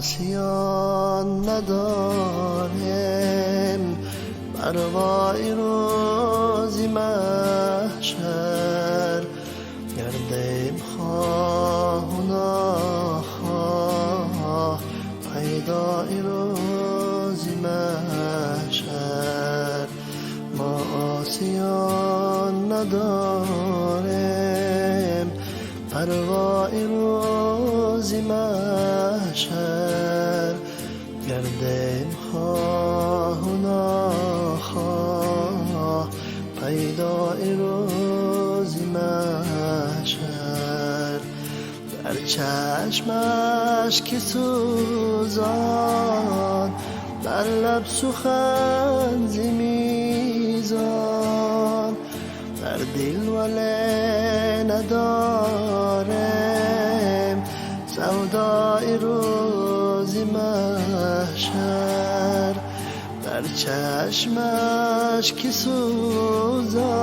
آسیان نداریم، پروای روزی محشر گردیم خواه و ناخواه، پیدای روزی محشر. ما آسیان نداریم، پروای روزی محشر گردیم خواه و ناخواه، پیدای روزی محشر. در چشمش که سوزان، در لب سخن ز میزان، در دل ولی نداریم سودای روزی محشر. در چشمش که سوزان،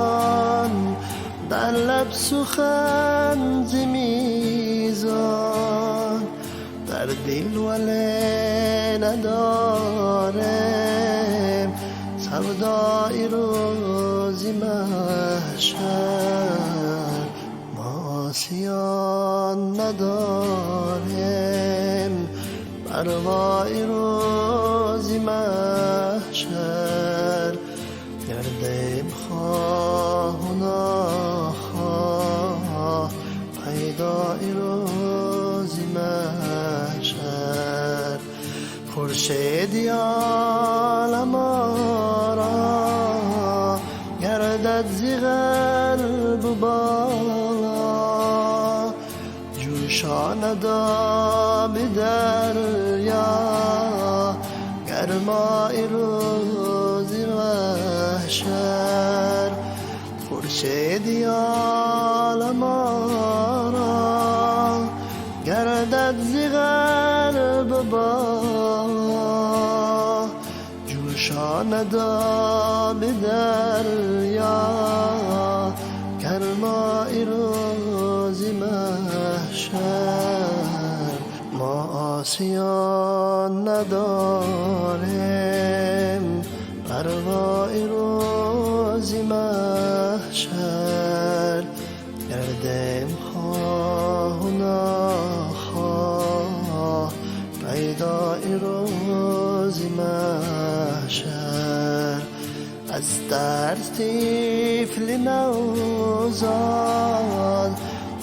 در لب سخن ز میزان، در دل ولی نداریم سودای روزی محشر. ما آسیان نداریم، پروای روزی محشر گردیم خواه و ناخواه، پیدای روزی محشر. خورشیدی عالم آرا گردد ز قلب بالا، جوشاند آب دریا گرمای روزی محشر. خورشیدی عالم آرا گردد ز قلب بالا، جوشاند آب دریا گرمای روزی محشر. ما آسیان نداریم، پروای روزی محشر گردیم خواه و ناخواه، پیدای روزی محشر. از ترس طفل نوزاد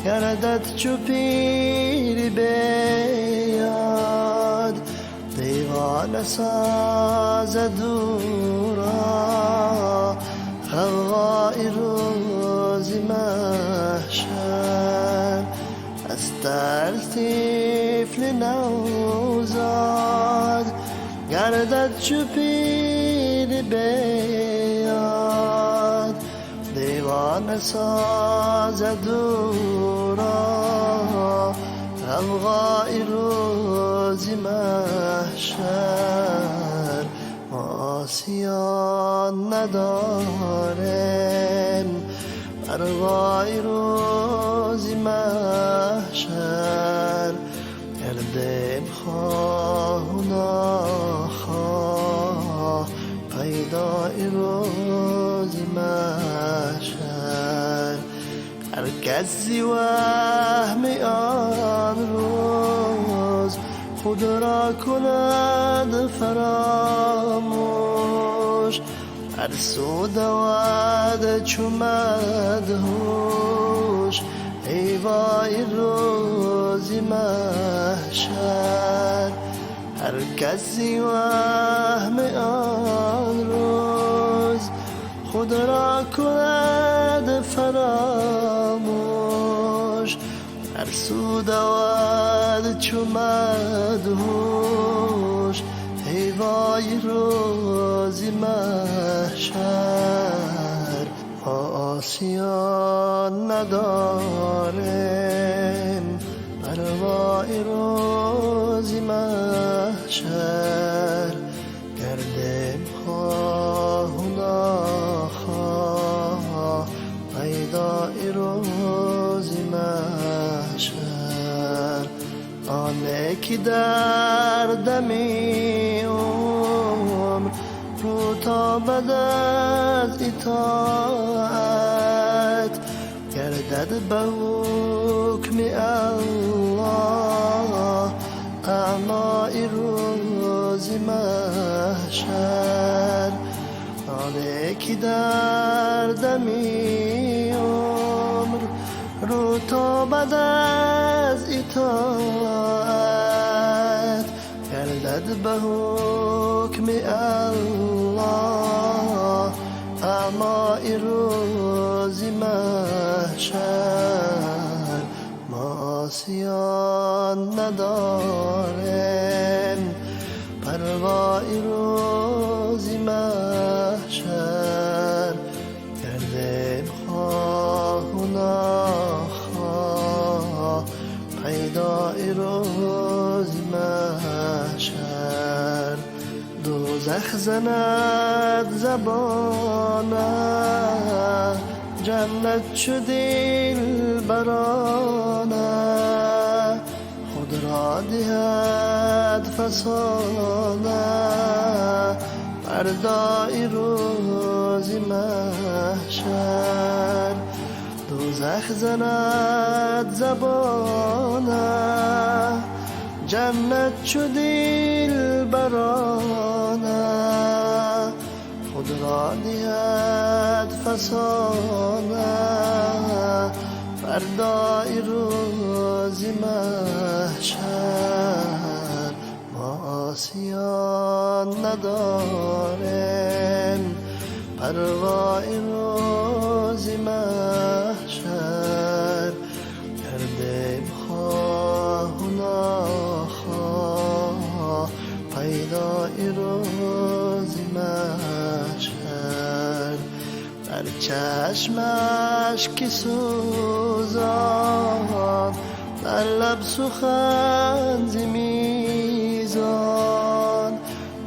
گردد چو پیر بیاد، دیوانه سازد او را غوغای روزی محشر. از ترس طفل نوزاد گردد چو پیر بیاد، دیوانه سازد او را غوغای روزی محشر. ما آسیان نداریم، پروای روزی محشر گردیم خواه و ناخواه، پیدای روزی محشر. هر کس زی وهم آن روز خود را کند فراموش، هر سو دود چو مدهوش، ای وای روزی محشر. هر کسی وهم آن روز خود را کند فراموش، هر سو دود چو مدهوش، ای وای روزی محشر. ما آسیان نداریم، پروای روزی محشر گردیم خواه و ناخواه، پیدای روزی محشر. آنه که در دمی عمر رو تابد از اطاعت گردد به حکم الله اعمای روز محشر. آنه که در دمی عمر رو تابد از اطاعت گردد به حکم الله اعمای روز محشر. معاصیان نداریم پروای روز محشر گردیم خواه و ناخواه پیدای روز محشر. دوزخ زند زبانه جنت چو دلبرانه خود را دهد فسانه فردای روز محشر. دوزخ زند زبانه جنت چو دلبرانه خود را دهد فسانه فردای روز محشر. معاصیان نداریم پروای روز محشر گردیم خواه و ناخواه پیدای روز محشر. در چشمش که سوزان در لب سخن ز میزان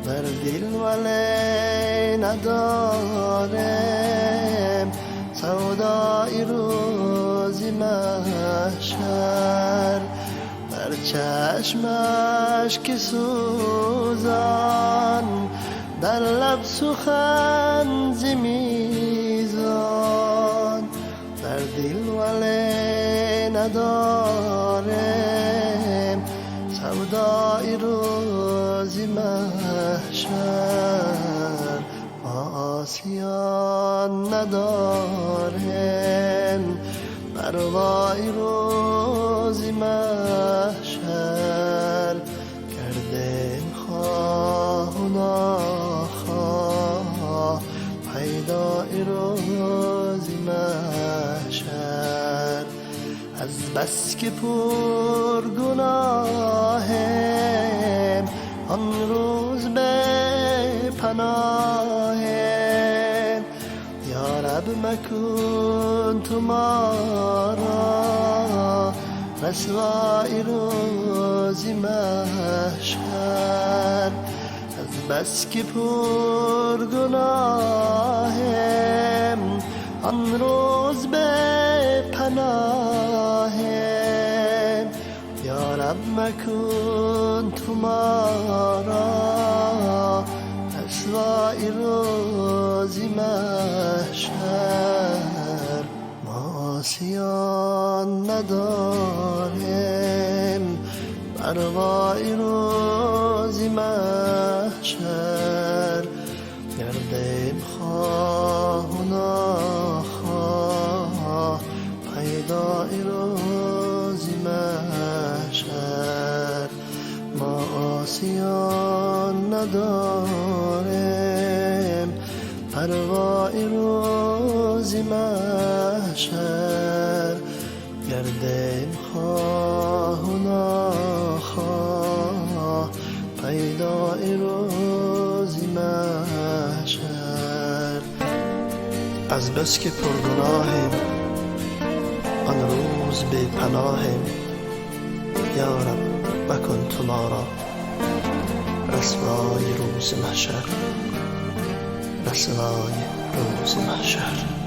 در دل ولی نداریم سودای روز محشر. در چشمش که سوزان در لب سخن ز میزان در دل ولی نداریم سودای روز محشر. معاصیان نداریم پروای روز محشر گردیم خواه و ناخواه پیدای روز محشر. از بس که پر گناهیم آن روز به پناهیم یا رب مکن تو ما را رسوای روز محشر. از بس که پر گناهیم آن روز به پناهیم یا رب مکن تو ما را رسوای روز محشر. معاصیان نداریم پروای روز محشر گردیم خواه و ناخواه پیدای روز محشر. معاصیان نداریم پروای روز محشر گردیم خواه و ناخواه پیدای روز محشر. از بس که پرگناهیم آن روز بی پناهیم یا رب مکن تو ما را رسوای روز محشر رسوای روز محشر.